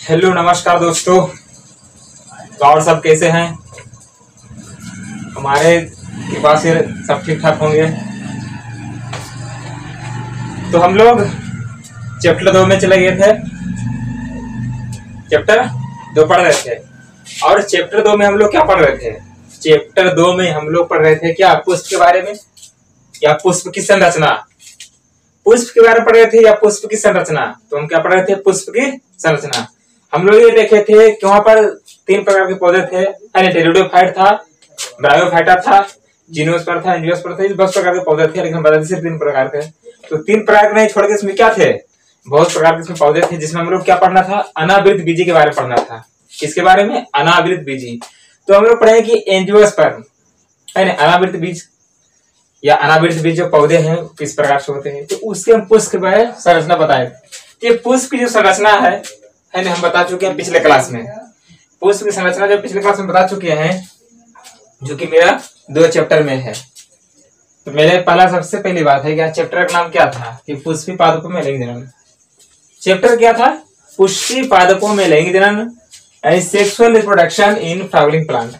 Hello नमस्कार दोस्तों। तो और सब कैसे हैं? हमारे के पास ये सब ठीक ठाक होंगे। तो हम लोग चैप्टर 2 में चले गए थे। चैप्टर 2 पढ़ रहे थे और चैप्टर 2 में हम लोग क्या पढ़ रहे थे? चैप्टर 2 में हम लोग पढ़ रहे थे क्या? पुष्प के बारे में या पुष्प की संरचना। पुष्प के बारे में पढ़ रहे थे या पुष्प की संरचना? तो हम क्या पढ़ रहे थे? पुष्प की संरचना। हम लोग ये देखे थे कि वहां पर 3 प्रकार के पौधे थे। टेरिडोफाइट था, ब्रायोफाइटा था, जिम्नोस्पर्म था, एंजियोस्पर्म था। 10 प्रकार के पौधे थे, लेकिन हम बताते सिर्फ 3 प्रकार थे। तो 3 प्रकार नहीं छोड़ के इसमें क्या थे? बहुत प्रकार के इसमें पौधे थे, जिसमें हम लोग क्या पढ़ना था? अनावृत बीजी के बारे में पढ़ना था। किसके बारे में? अनावृत बीजी। तो हम लोग पढ़े कि एंजियोस्पर्म है ना, अनावृत बीज या अनावृत बीज जो पौधे हैं किस प्रकार से होते हैं। तो उसके हम पुष्प के बारे में संरचना बताए थे। पुष्प की जो संरचना है ना, हम बता चुके हैं पिछले क्लास में। पुष्प की संरचना जो पिछले क्लास में बता चुके हैं, जो कि मेरा 2 चैप्टर में है। तो मेरे पहला सबसे पहली बात है कि चैप्टर का नाम क्या था? कि पुष्पी पादपों में लैंगिक जनन। चैप्टर क्या था? पुष्पी पादपों में लैंगिक जनन, sexual reproduction in flowering plant.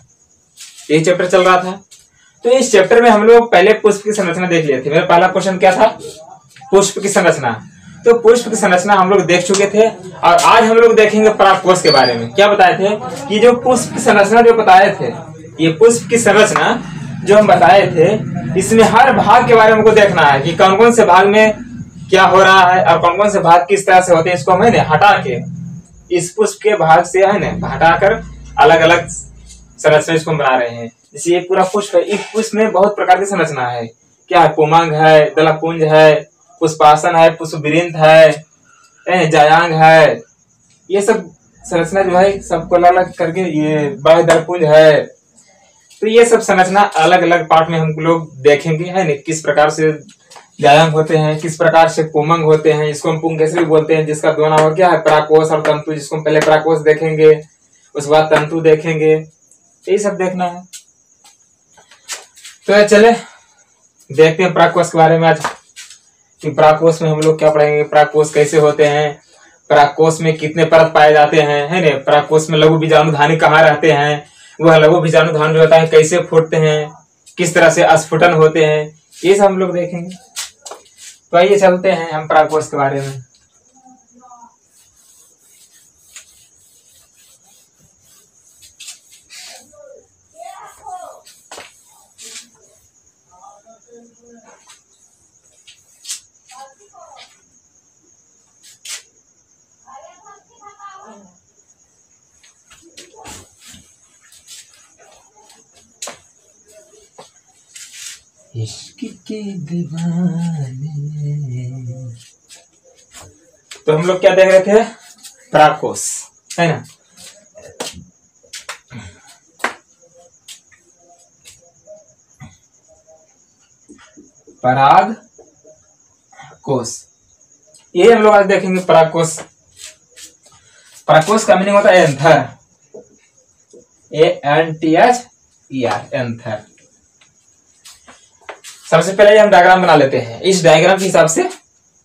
ये चैप्टर चल रहा था। तो इस चैप्टर में हम लोग पहले पुष्प की संरचना देख लिए थे। मेरा पहला क्वेश्चन क्या था? पुष्प की संरचना। तो पुष्प की संरचना हम लोग देख चुके थे और आज हम लोग देखेंगे परागकोश के बारे में। क्या बताए थे? कि जो पुष्प की संरचना जो बताए थे, ये पुष्प की संरचना जो हम बताए थे, इसमें हर भाग के बारे में हमको देखना है कि कौन कौन से भाग में क्या हो रहा है और कौन कौन से भाग किस तरह से होते हैं। इसको हमें हटा के इस पुष्प के भाग से है ना हटाकर अलग अलग संरचना इसको बना रहे हैं। जैसे ये पूरा पुष्प है, इस पुष्प में बहुत प्रकार की संरचना है। क्या है? पुमांग है, दलपुंज है, पुष्पासन है, पुष्पवृंत है, जायांग है। ये सब संरचना जो है सबको अलग अलग करके ये बाह्य दलपुंज है। तो ये सब संरचना अलग अलग पार्ट में हम लोग देखेंगे है ना, किस प्रकार से जायांग होते हैं, किस प्रकार से पुमंग होते हैं। इसको हम पुंकेसरी बोलते हैं, जिसका 2 नाम और क्या है? परागकोश और तंतु। जिसको हम पहले परागकोश देखेंगे, उसके बाद तंतु देखेंगे। यही सब देखना है। तो चले देखते हैं परागकोश के बारे में आज। कि परागकोश में हम लोग क्या पढ़ेंगे? परागकोश कैसे होते हैं, परागकोश में कितने परत पाए जाते हैं है ना, परागकोश में लघु बीजाणुधानी कहाँ रहते हैं, वह लघु बीजाणुधान जो होता है कैसे फूटते हैं, किस तरह से अस्फुटन होते हैं, ये सब हम लोग देखेंगे। तो आइए चलते हैं हम परागकोश के बारे में। इश्क के दीवाने। तो हम लोग क्या देख रहे थे? परागकोश है ना। परागकोश ये हम लोग आज देखेंगे। परागकोश, परागकोश का मीनिंग होता है एंथर, ANTHER, एंथर। सबसे पहले हम डायग्राम बना लेते हैं। इस डायग्राम के हिसाब से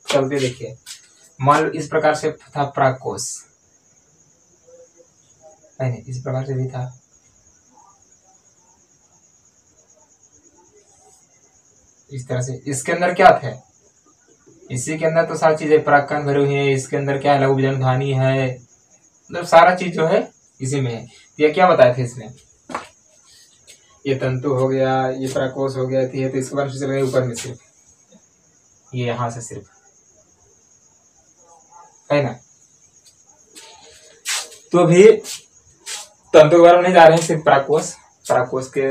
चलते देखिए। मान लो इस प्रकार से था परागकोश, इस प्रकार से भी था। इस तरह से इसके अंदर क्या थे? इसी के अंदर तो सारी चीजें परागकण भरी हुई है। इसके अंदर क्या है? लघु बीजाणुधानी है, मतलब सारा चीज जो है इसी में है। ये क्या बताए थे इसमें? ये तंतु हो गया, ये परागकोश हो गया। ये तो इसके बारे में चल रहा है ऊपर में सिर्फ, ये यहां से सिर्फ है ना। तो अभी तंतु के बारे में नहीं जा रहे हैं, सिर्फ परागकोश। परागकोश के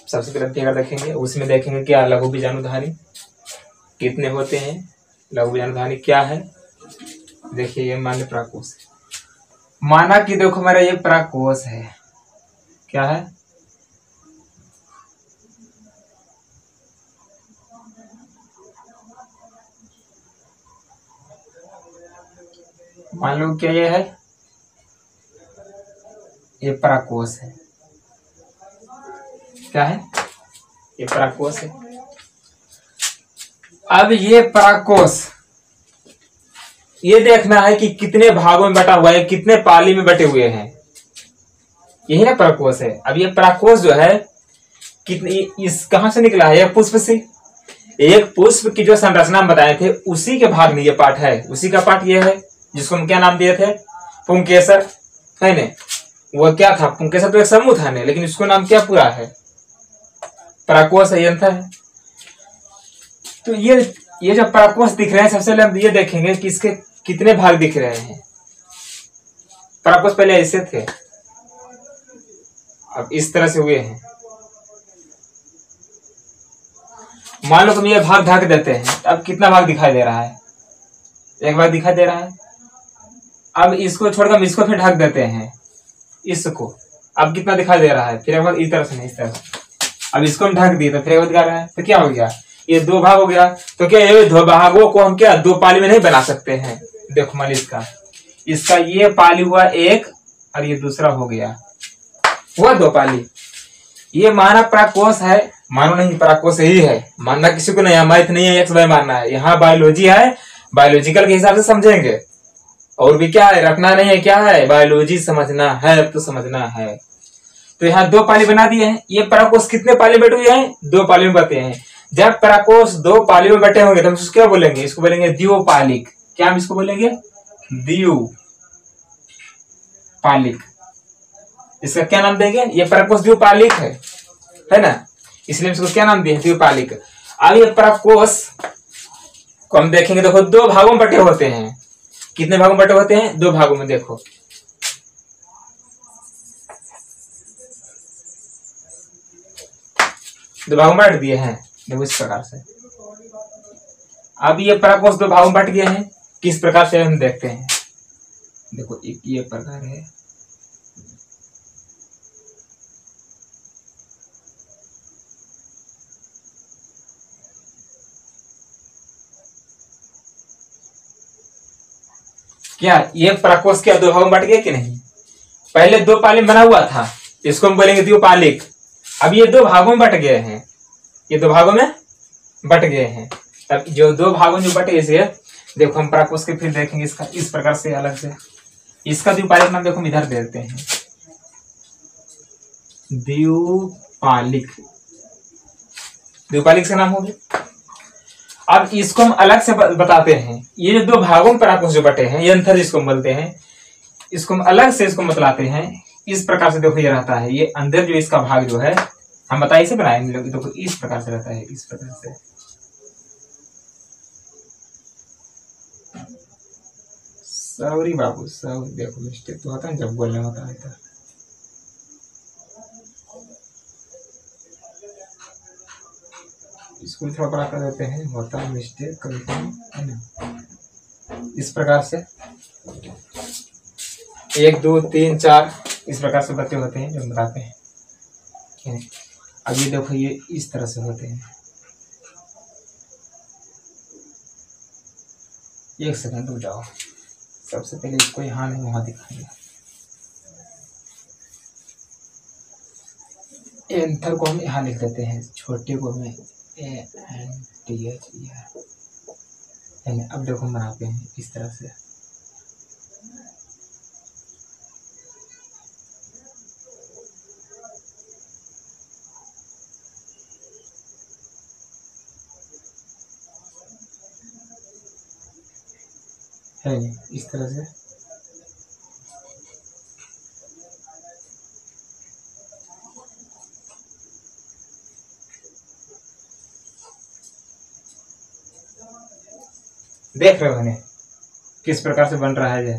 सबसे पहले फिगर देखेंगे, उसमें देखेंगे क्या लघु बीजाणुधानी कितने होते हैं, लघु बीजाणुधानी क्या है। देखिए ये मान लो परागकोश, माना कि देखो मेरा ये परागकोश है, क्या है? मान लो क्या ये है? ये परागकोश है। क्या है? ये परागकोश है। अब ये परागकोश, ये देखना है कि कितने भागों में बटा हुआ है, कितने पाली में बटे हुए हैं, यही ना परागकोश है। अब ये परागकोश जो है कितनी, इस कहां से निकला है, एक पुष्प से। एक पुष्प की जो संरचना हम बताए थे उसी के भाग में ये पार्ट है, उसी का पार्ट ये है, जिसको हम क्या नाम दिए थे, पुंकेसर, है ने। वो क्या था, पुंकेसर तो एक समूह था ने, लेकिन इसको नाम क्या पूरा है, परागकोश यंत्र है। तो ये जो परागकोश दिख रहे हैं, सबसे पहले हम ये देखेंगे कि इसके कितने भाग दिख रहे हैं। परागकोश पहले ऐसे थे, अब इस तरह से हुए हैं। मान लो तुम ये भाग ढक देते हैं, अब कितना भाग दिखाई दे रहा है, एक भाग दिखाई दे रहा है। अब इसको छोड़कर हम इसको फिर ढक देते हैं, इसको, अब कितना दिखाई दे रहा है, फिर एक बार इस तरह से नहीं, इस तरह से। अब इसको हम ढक दिए तो फिर एक बार दिखा रहा है, तो क्या हो गया, ये दो भाग हो गया। तो क्या ये दो भागों को हम क्या दो पाली में नहीं बना सकते हैं। देखो मान इसका ये पाली हुआ एक, और ये दूसरा हो गया, हुआ दो पाली। ये मानव परागकोश है, मानो नहीं परागकोश ही है, मानना किसी को नहीं है, मैथ नहीं है, एक्स वाई मानना है। यहाँ बायोलॉजी है, बायोलॉजिकल के हिसाब से समझेंगे, और भी क्या है, रटना नहीं है, क्या है, बायोलॉजी समझना है तो समझना है। तो यहाँ दो पाली बना दिए हैं। ये परागकोश कितने पाली में बटे हुए हैं, दो पाली में बटे हैं। जब परागकोश दो पाली में बटे होंगे तो हम इसको क्या बोलेंगे, इसको बोलेंगे द्विपालिक। क्या हम इसको बोलेंगे, द्विपालिक। इसका क्या नाम देंगे, ये परागकोश द्विपालिक है ना, इसलिए इसको क्या नाम दिए, द्विपालिक। अब ये परागकोश को हम देखेंगे, देखो दो भागों में बटे होते हैं। कितने भागों में बटे होते हैं, दो भागों में। देखो दो भागों में बांट दिए हैं, देखो इस प्रकार से। अब ये परागकोश दो भागों में बट गए हैं, किस प्रकार से हम देखते हैं। देखो एक ये प्रकार है, क्या ये परागकोश क्या दो भागों में बट गया कि नहीं। पहले दो पाली में बना हुआ था, इसको हम बोलेंगे द्विपालिक। अब ये दो भागों में बट गए हैं, ये दो भागों में बट गए हैं। तब जो दो भागों में बटे, इसे देखो हम परागकोश के फिर देखेंगे इसका इस प्रकार से अलग से। इसका द्विपालिक नाम देखो हम इधर देते हैं, द्विपालिक, द्विपालिक से नाम हो गया। अब इसको हम अलग से बताते हैं। ये जो दो भागों में परागकोश जो बटे हैं, यंत्र जिसको हम बोलते हैं, इसको हम अलग से इसको बतलाते हैं। इस प्रकार से देखो ये रहता है, ये अंदर जो इसका भाग जो है हम बताइए से बनाएंगे लोग, देखो इस प्रकार से रहता है, इस प्रकार से। सॉरी बाबू, सब देखो मिस्टेक तो होता है जब बोलने होता है तो। इसको थोड़ा बड़ा कर देते हैं, होता है मिस्टेक कभी कभी, है ना। इस प्रकार से 1 2 3 4 इस प्रकार से बच्चे होते हैं जो हम बताते हैं। अब ये देखो ये इस तरह से होते हैं। एक सेकंड रुक जाओ, सबसे पहले इसको यहाँ नहीं वहां दिखाएंगे। एंथर को हम यहाँ लिख देते हैं, छोटे को में ANTH। अब देखो हम बनाते हैं इस तरह से। है इस तरह से। देख रहे हो इन्हें किस प्रकार से बन रहा है।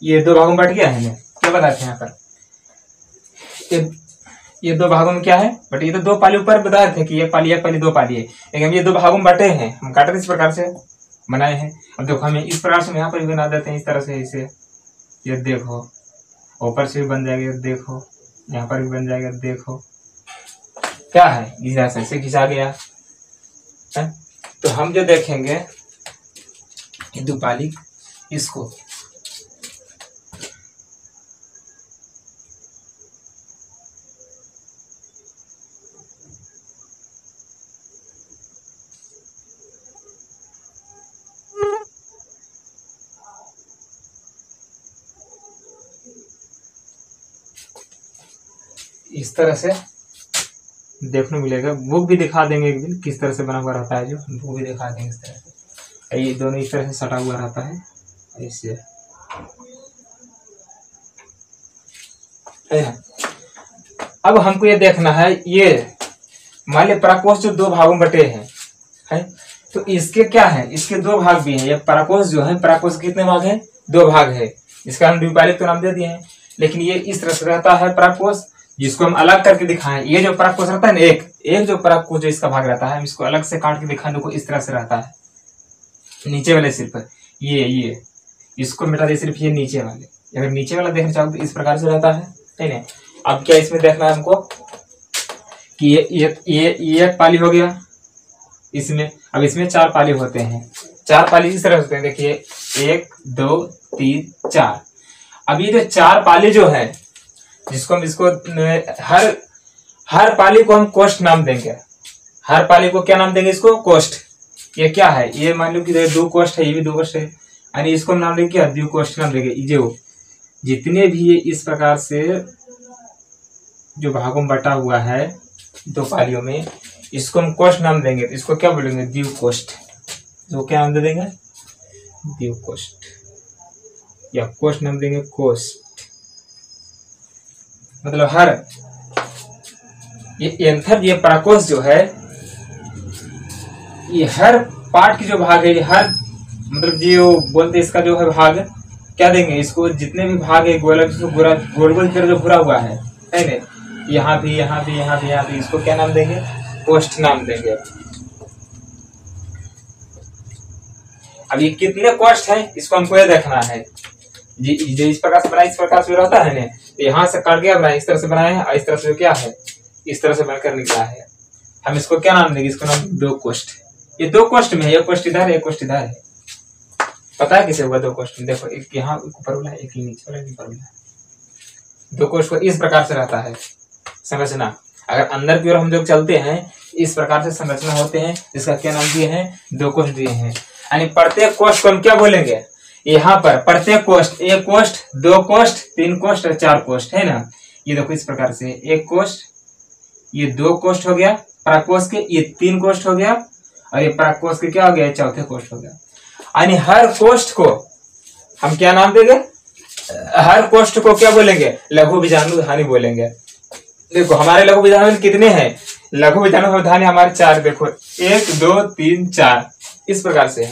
ये दो भागों में बट गया है ना, क्या बताते हैं यहाँ पर। ये दो भागों में क्या है, बट ये तो दो पाली ऊपर बताए थे कि ये पाली एक पाली दो पाली है, लेकिन ये दो भागों में बटे हैं, हम काटे इस प्रकार से बनाए हैं। अब देखो हमें इस प्रकार से यहाँ पर भी बना देते हैं, इस तरह से इसे। ये देखो ऊपर से भी बन जाएगा, देखो यहाँ पर भी बन जाएगा, देखो क्या है, घिसा से खिंचा गया है। तो हम जो देखेंगे द्विपालिक इसको इस तरह से देखने मिलेगा। बुक भी दिखा देंगे एक दिन किस तरह से बना हुआ रहता है, जो बुक भी दिखा देंगे इस तरह से। ये दोनों इस तरह से सटा हुआ रहता है ऐसे है। अब हमको ये देखना है, ये मान लिया पराकोष जो दो भागों में बटे है तो इसके क्या है, इसके दो भाग भी हैं। ये पराकोष जो है, पराकोष के कितने भाग हैं, दो भाग है। इसका हम द्विपालिक तो नाम दे दिए हैं, लेकिन ये इस तरह से रहता है पराकोष, जिसको हम अलग करके दिखाएं। ये जो पराकोष रहता है ना, एक जो पराकोष जो इसका भाग रहता है, हम इसको अलग से काट के दिखाने को इस तरह से रहता है। नीचे वाले सिर्फ ये इसको मिटा दे, सिर्फ ये नीचे वाले। अगर नीचे वाला देखना चाहो तो इस प्रकार से रहता है ना। अब क्या इसमें देखना है हमको कि ये एक पाली हो गया इसमें। अब इसमें चार पाली होते हैं, चार पाली इस तरह होते हैं। देखिए 1 2 3 4। अब ये जो चार पाली जो है, जिसको हम इसको हर पाली को हम कोष्ठ नाम देंगे। हर पाली को क्या नाम देंगे, इसको कोष्ठ। ये क्या है, ये मान लो कि दो कोष्ठ है, ये भी दो कोष्ठ है, यानी इसको हम नाम देंगे क्या, द्विकोष्ठ नाम देंगे। जो जितने भी ये इस प्रकार से जो भागों में बटा हुआ है दो पालियों में, इसको हम कोष्ठ नाम देंगे। तो इसको क्या बोलेंगे, द्विकोष्ठ। जो क्या नाम दे देंगे, द्विकोष्ठ, या कोष्ठ नाम देंगे, कोष्ठ। मतलब हर ये एंथर, ये पराकोष जो है, ये हर पार्ट की जो भाग है, ये हर मतलब जो बोलते इसका जो है भाग क्या देंगे, इसको जितने भी भाग है गोलक गोल गोल की तरह जो भरा हुआ है ना, यहाँ भी यहाँ भी यहाँ भी यहाँ भी, इसको क्या नाम देंगे, कोष्ठ नाम देंगे। अब ये कितने कोष्ठ है, इसको हमको ये देखना है। जो इस प्रकार से बना, इस प्रकार से रहता है ना, तो यहाँ से काट के बनाए, इस तरह से बनाए हैं, और इस तरह से क्या है, इस तरह से बनकर निकला है। हम इसको क्या नाम देंगे, इसको नाम दो कोष्ठ। ये दो कोष्ठ में है, एक कोष्ठ इधर है, एक कोष्ठ इधर है। पता है किसे हुआ दो कोष्ठ में, देखो एक यहाँ ऊपर वाला है, एक नीचे वाला, ऊपर वाला। दो कोष्ठ को इस प्रकार से रहता है संरचना। अगर अंदर की ओर हम लोग चलते हैं, इस प्रकार से संरचना होते हैं, जिसका क्या नाम दिए हैं, दो कोष्ठ दिए हैं। यानी प्रत्येक कोष्ठ को हम क्या बोलेंगे, यहाँ पर प्रत्येक कोष्ठ, एक कोष्ठ, दो कोष्ठ, तीन कोष्ठ और चार कोष्ठ, है ना। ये देखो इस प्रकार से, एक कोष्ठ, ये दो कोष्ठ हो गया पराकोष के, ये तीन कोष्ठ हो गया, और ये पराकोष के क्या हो गया, चौथे कोष्ठ हो गया। यानी हर कोष्ठ को हम क्या नाम देंगे, हर कोष्ठ को क्या बोलेंगे, लघु बीजाणुधानी बोलेंगे। देखो हमारे लघु बीजाणु कितने हैं, लघु बीजाणुधानी हमारे चार, देखो 1 2 3 4, इस प्रकार से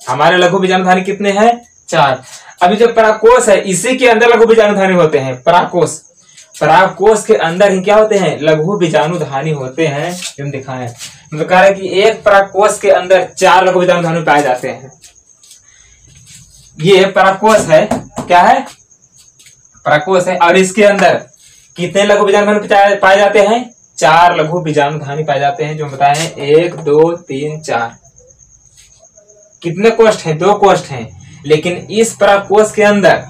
हमारे लघु बीजाणुधानी कितने हैं, 4। अभी जो पराकोष है, इसी के अंदर लघु बीजाणुधानी होते हैं। पराकोष, पराकोष के अंदर ही क्या होते हैं, लघु बीजाणुधानी होते हैं। हम दिखाएं, मतलब कह रहे हैं कि एक पराकोष के अंदर 4 लघु बीजाणुधानी पाए जाते हैं। ये पराकोष है, क्या है, पराकोष है, और इसके अंदर कितने लघु बीजाणुधानी पाए जाते हैं, 4 लघु बीजाणुधानी पाए जाते हैं। जो बताए हैं 1 2 3 4। कितने कोष्ठ हैं, 2 कोष्ठ हैं, लेकिन इस पराकोष के अंदर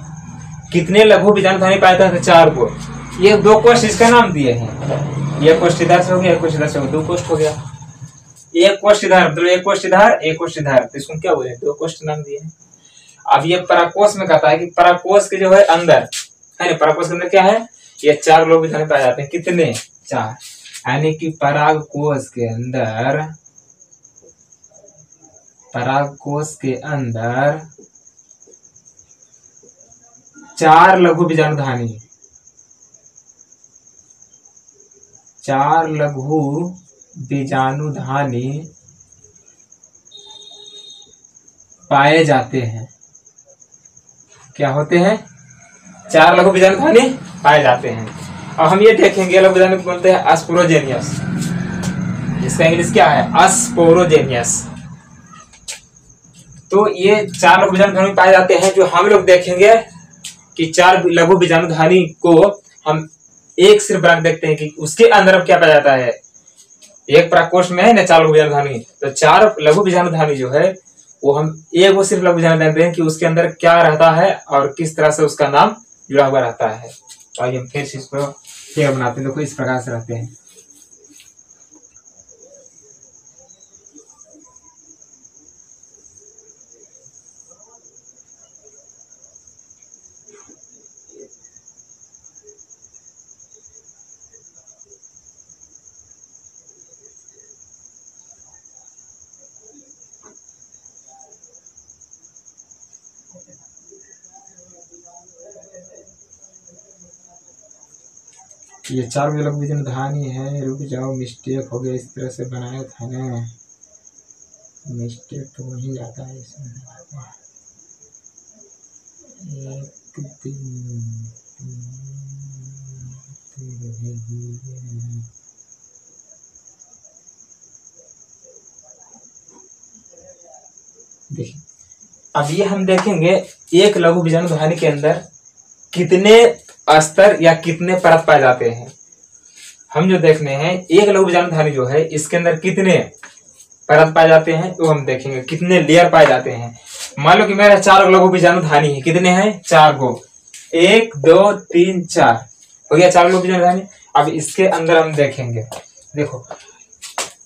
कितने लघु बीजाणुधानी पाए जाते हैं, 4 को। ये 2 कोष्ठ इसका नाम दिए हैं। ये कोष्ठ इधर से हो गया, एक कोष्ठ इधर से हो गया, 2 कोष्ठ हो गया। एक कोष्ठ इधर, मतलब एक कोष्ठ इधर, एक कोष्ठ इधर, तो इसको क्या बोले, 2 कोष्ठ नाम दिए हैं। अब ये पराकोष में कहता है कि पराकोष के जो है अंदर है ना, पराकोष के अंदर क्या है, ये 4 लघु बीजाणु पाए जाते हैं। कितने, 4। यानी कि परागकोष के अंदर, परागकोष के अंदर 4 लघु बीजाणुधानी, 4 लघु बीजाणुधानी पाए जाते हैं। क्या होते हैं, 4 लघु बीजाणुधानी पाए जाते हैं। और हम ये देखेंगे लघु बीजाणु बोलते हैं अस्पोरोजेनियस, जिसका इंग्लिश क्या है, अस्पोरोजेनियस। तो ये 4 लघु बीजाणुधानी पाए जाते हैं। जो हम लोग देखेंगे कि 4 लघु बीजाणुधानी को हम एक सिर्फ रख देखते हैं कि उसके अंदर अब क्या पाया जाता है। एक पराकोष में है ना 4 लघु बीजाणुधानी, तो 4 लघु बीजाणुधानी जो है वो हम एक वो सिर्फ लघु विजाणु जानते हैं कि उसके अंदर क्या रहता है और किस तरह से उसका नाम जुड़ा हुआ रहता है। आइए हम फिर से इसको क्लियर बनाते हैं। देखो इस प्रकार से रहते हैं। ये 4 लघु विजाणु धानी है। रुक जाओ, मिस्टेक हो गया, इस तरह से बनाया था ना, मिस्टेक तो वही आता है इसमें। एक दिन देखिए, अब ये हम देखेंगे एक लघु विजाणु धानी के अंदर कितने स्तर या कितने परत पाए जाते हैं। हम जो देखने हैं एक लघु विजाणु धानी जो है इसके अंदर कितने परत पाए जाते हैं वो हम देखेंगे, कितने लेयर पाए जाते हैं। मान लो कि मेरा 4 लघु बीजाणु धानी है, कितने हैं 4 गो, 1 2 3 4 हो गया 4 लघु बीजाणु धानी। अब इसके अंदर हम देखेंगे, देखो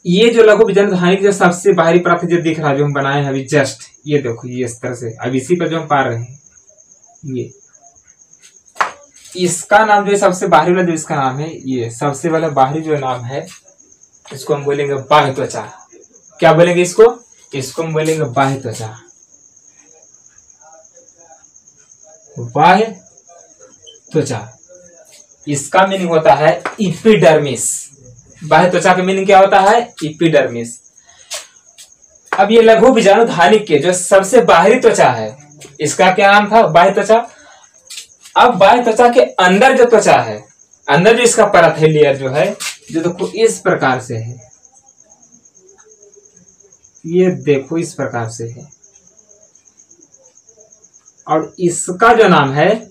ये जो लघु बीजाणु धानी की जो सबसे बाहरी परत जो दिख रहा है जो हम बनाए हैं अभी जस्ट, ये देखो ये इस तरह से, अब इसी पर जो हम पा रहे हैं ये, इसका नाम जो है सबसे बाहरी वाला जो इसका नाम है, ये सबसे वाला बाहरी जो नाम है इसको हम बोलेंगे बाह्य त्वचा। क्या बोलेंगे इसको? इसको हम बोलेंगे बाह्य त्वचा, बाह्य त्वचा। इसका मीनिंग होता है इपिडर्मिस। बाह्य त्वचा का मीनिंग क्या होता है? इपिडर्मिस। अब ये लघु बीजाणु धानी के जो सबसे बाहरी त्वचा है इसका क्या नाम था? बाह्य त्वचा। अब बाह्य त्वचा के अंदर जो त्वचा है, अंदर जो इसका परत है, लेयर जो है, जो देखो इस प्रकार से है, ये देखो इस प्रकार से है, और इसका जो नाम है,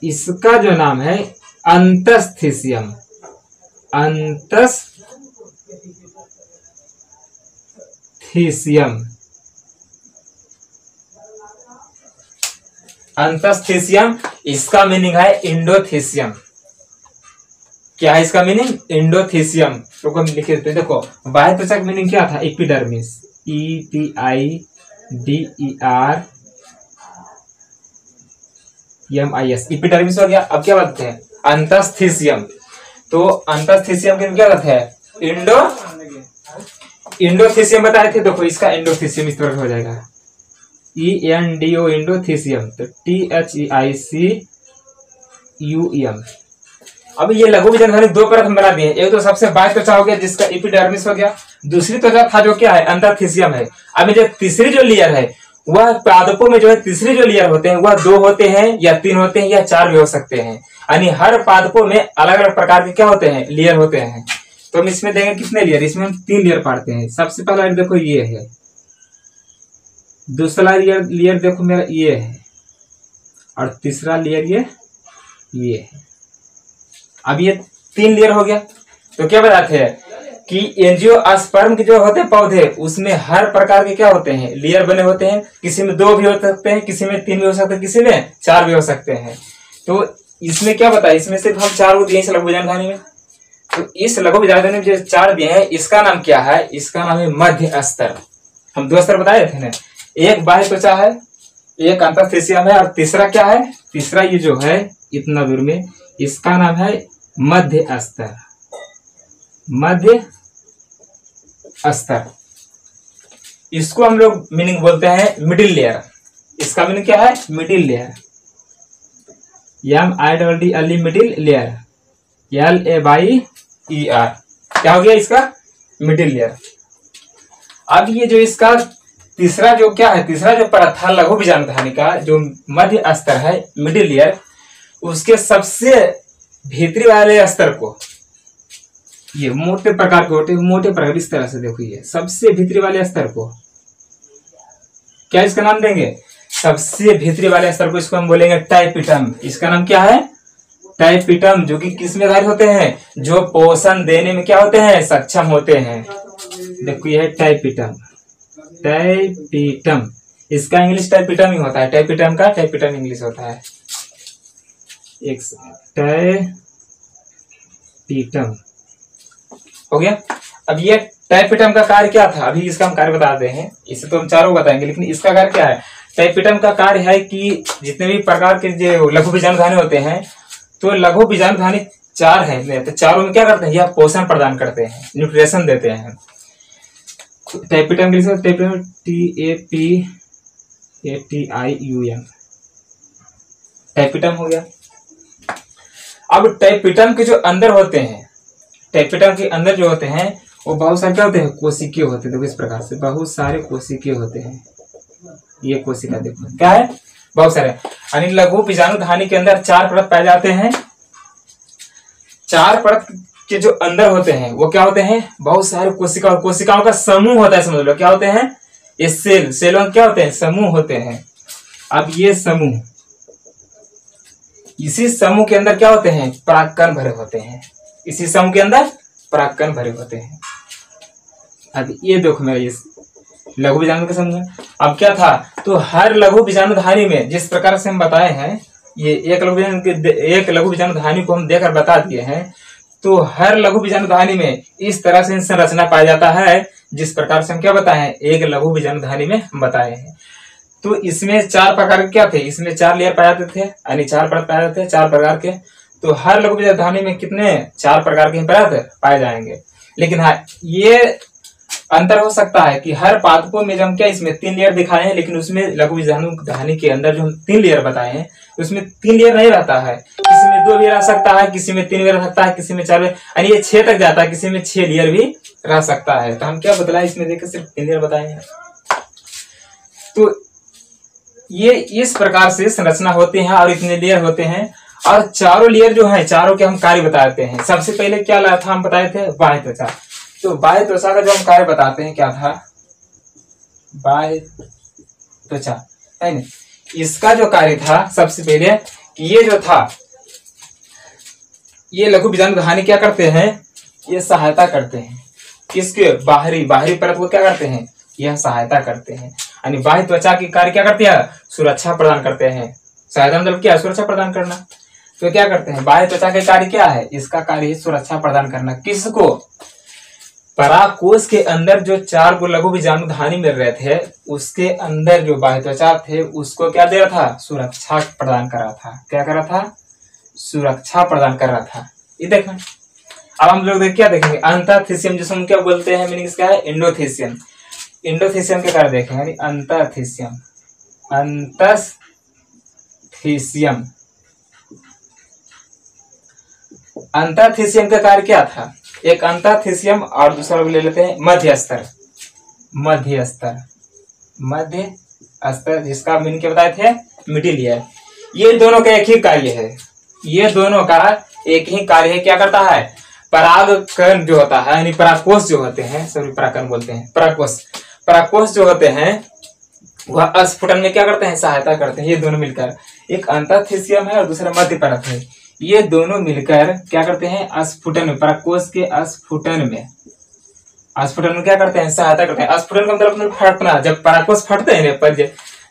इसका जो नाम है अंतस्थीसियम। अंतस्थीसियम, अंतस्थीसियम। इसका मीनिंग है इंडोथीसियम। क्या है इसका मीनिंग? इंडोथीसियम। तो हम लिख देते हैं, देखो बाह्य त्वचा का मीनिंग क्या था? एपिडर्मिस, EPIDERMIS, एपिडर्मिस हो गया। अब क्या बताते हैं? अंतस्थीसियम। तो अंतस्थीसियम के क्या कहते हैं? इंडोथीसियम बताए थे। देखो इसका इंडोथीसियम इस तरह हो जाएगा, ENDO इंडोथीसियम, तो THEICUEM। अब ये लघु बीजाणु धानी 2 परत हम बना दिए। एक तो सबसे बाह्य त्वचा हो गया जिसका एपिडर्मिस हो गया, दूसरी त्वचा था जो क्या है? अंतस्थीसियम है। अब जो तीसरी जो लेयर है वह पादपों में जो है तीसरी जो लेयर होते हैं वह 2 होते हैं या 3 होते हैं या 4 भी हो सकते हैं। यानी हर पादपों में अलग अलग प्रकार के क्या होते हैं? लेयर होते हैं। तो हम इसमें देंगे कितने लेयर? इसमें हम 3 लेयर पाड़ते हैं। सबसे पहला देखो ये है, दूसरा लेयर देखो मेरा ये है, और तीसरा लेयर ये है। अब ये 3 लेयर हो गया। तो क्या बताते हैं कि एंजियोस्पर्म के जो होते हैं पौधे, उसमें हर प्रकार के क्या होते हैं? लेयर बने होते हैं। किसी में 2 भी हो सकते हैं, किसी में 3 भी हो सकते हैं, किसी में 4 भी हो सकते हैं। तो इसमें क्या बताया? इसमें सिर्फ हम 4 को दिए इस लघु बीजाणु धानी में। तो इस लघु बीजाणु धानी में जो 4 दिए हैं इसका नाम क्या है? इसका नाम है मध्य स्तर। हम 2 स्तर बताए थे ना, एक बाह्य त्वचा है, एक अंतस्थीसियम है, और तीसरा क्या है? तीसरा ये जो है इतना दूर में, इसका नाम है मध्य स्तर। मध्य स्तर, इसको हम लोग मीनिंग बोलते हैं मिडिल लेयर। इसका मीनिंग क्या है? Middle layer. MIDD middle layer, LAYER। क्या हो गया इसका? Middle layer. अब ये जो इसका तीसरा जो क्या है? तीसरा जो परत था लघु बीजाणु धानी का जो मध्य स्तर है, मिडिल लेयर, उसके सबसे भीतरी वाले स्तर को, ये मोटे प्रकार के होते हैं, मोटे प्रकार इस तरह से देखो, ये सबसे भीतरी वाले स्तर को क्या इसका नाम देंगे? सबसे भीतरी वाले स्तर को इसको हम बोलेंगे टाइपिटम। इसका नाम क्या है? टाइपिटम। जो कि किस में आधारित होते हैं? जो पोषण देने में क्या होते हैं? सक्षम होते हैं। देखो ये है टाइपिटम। टैपिटम, इसका इंग्लिश टैपिटम ही होता है, टैपिटम का टैपिटम इंग्लिश होता है। एक टैपिटम हो गया। अब ये टैपिटम का कार्य क्या था, अभी इसका हम कार्य बताते हैं। इसे तो हम चारों बताएंगे, लेकिन इसका कार्य क्या है। टैपिटम का कार्य है कि जितने भी प्रकार के जो लघु बीजाणुधानी होते हैं, तो लघु बीजाणुधानी 4 है, तो चारों में क्या करते हैं, यह पोषण प्रदान करते हैं, न्यूट्रिशन देते हैं। टैपिटम के लिए टैपिटम TAPATIUM टैपिटम हो गया। अब टैपिटम के जो अंदर होते हैं, टैपिटम के अंदर जो होते हैं वो बहुत सारे क्या होते हैं, कोशिकीय होते हैं। देखो इस प्रकार से बहुत सारे कोशिकीय होते हैं। ये कोशिका देखो क्या है, बहुत सारे। यानी लघु बीजाणुधानी के अंदर 4 परत पाए जाते हैं। 4 परत के जो अंदर होते हैं वो क्या होते हैं, बहुत सारे कोशिका, और कोशिकाओं का समूह होता है, समझ लो क्या होते हैं, ये सेल, सेलों क्या होते हैं, समूह होते हैं। अब ये समूह, इसी समूह के अंदर क्या होते हैं, परागकण भरे होते हैं। इसी समूह के अंदर परागकण भरे होते हैं। अब ये देखो मेरा ये लघु बीजाणु का समूह। अब क्या था, तो हर लघु बीजाणुधानी में जिस प्रकार से हम बताए हैं, ये एक लघु बीजाणुधानी को हम देकर बता दिए हैं, तो हर लघु बीजाणुधानी में इस तरह से संरचना पाया जाता है जिस प्रकार से हम क्या बताए हैं, एक लघु बीजाणुधानी में हम बताए हैं। तो इसमें 4 प्रकार के क्या थे, इसमें 4 लेयर पाए जाते थे, यानी 4 परत पाए जाते थे, 4 प्रकार के। तो हर लघु बीजाणुधानी में कितने, 4 प्रकार के परत पाए जाएंगे। लेकिन हाँ, ये अंतर हो सकता है कि हर पादपों में जब क्या इसमें 3 लेयर दिखाए हैं, लेकिन उसमें लघु बीजाणुधानी के अंदर जो हम 3 लेयर बताए हैं उसमें 3 लेयर नहीं रहता है। किसी में 2 भी रह सकता है, किसी में 3 भी रह सकता है, किसी में 4 भी, यानी ये 6 तक जाता है, किसी में 6 लेयर भी रह सकता है। तो हम क्या बदलाए इसमें, देखिए सिर्फ 3 लेयर बताए हैं। तो ये इस प्रकार से संरचना होती है और इतने लेयर होते हैं। और चारों लेयर जो है, चारों के हम कार्य बताते हैं। सबसे पहले क्या था, हम बताए थे बाह्य त्वचा। तो बाह्य त्वचा का जो हम कार्य बताते हैं क्या था, बाह्य त्वचा है ना, इसका जो कार्य था सबसे पहले, ये जो था, ये लघु बीजाणुधानी क्या करते हैं, ये सहायता करते हैं किसके, बाहरी परत को क्या करते हैं, यह सहायता करते हैं। यानी बाह्य त्वचा की कार्य क्या करते हैं, सुरक्षा प्रदान करते हैं। सहायता मतलब क्या, सुरक्षा प्रदान करना। तो क्या करते हैं, बाह्य त्वचा का कार्य क्या है, इसका कार्य है सुरक्षा प्रदान करना। किसको, परागकोश के अंदर जो 4 को लघु बीजाणुधानी मिल रहे थे, उसके अंदर जो बाह्य त्वचा थे उसको क्या दे रहा था, सुरक्षा प्रदान कर रहा था। क्या कर रहा था, सुरक्षा प्रदान कर रहा था। ये देखो, अब हम लोग क्या देखेंगे, अंतःथिसियम, जिसको हम क्या बोलते हैं, मीनिंग इसका है एंडोथिसियम। एंडोथिसियम के कार्य देखेंगे, यानी अंतःथिसियम, अंतःथिसियम, अंतःथिसियम का कार्य क्या था, एक अंतःथिसियम और दूसरा ले लेते हैं मध्यस्तर, मध्यस्तर, जिसका मीनिंग क्या बताए थे, मिडिल ईयर। ये दोनों का एक ही कार्य है, ये दोनों का एक ही कार्य है। क्या करता है, परागकण जो होता है, यानी परागकोश जो होते हैं, सॉरी परागकण बोलते हैं, परागकोश जो होते हैं वह स्फुटन में क्या करते हैं, सहायता करते हैं। ये दोनों मिलकर, एक अंतःथिसियम है और दूसरा मध्य परत है, ये दोनों मिलकर क्या करते हैं, स्फुटन में, परागकोश के स्फुटन में क्या करते हैं, सहायता करते हैं। स्फुटन का मतलब फटना, जब परागकोश फटते हैं, पर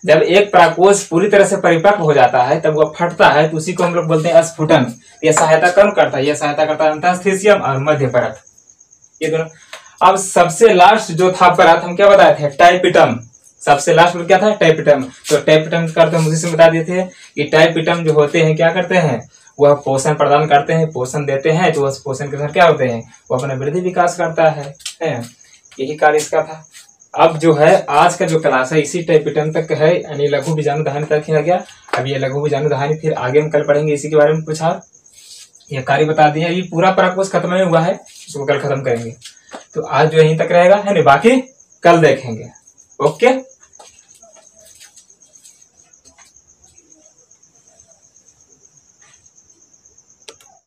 जब एक परागकोश पूरी तरह से परिपक्व हो जाता है तब वह फटता है, तो उसी को हम लोग बोलते हैं स्फुटन। यह सहायता कौन करता है, यह सहायता करता है अंतःथिसियम और मध्य परत, ये दोनों। अब सबसे लास्ट जो था परत, हम क्या बताए थे, टाइपिटम। सबसे लास्ट में क्या था, टाइपिटम। तो टाइपिटम करते हम उसी से बता दिए थे कि टाइपिटम जो होते हैं क्या करते हैं, वह पोषण प्रदान करते हैं, पोषण देते हैं। तो उस पोषण के साथ क्या होते हैं, वो अपना वृद्धि विकास करता है। यही कार्य इसका था। अब जो है आज का जो क्लास है इसी टाइपिटम तक है, यानी लघु बीजाणुधानी तक ही रह गया। अब ये लघु बीजाणुधानी फिर आगे हम कल पढ़ेंगे, इसी के बारे में कुछ और ये कार्य बता दिया। ये पूरा परागकोश खत्म नहीं हुआ है, इसको कल खत्म करेंगे। तो आज जो यहीं तक रहेगा है ना, बाकी कल देखेंगे। ओके।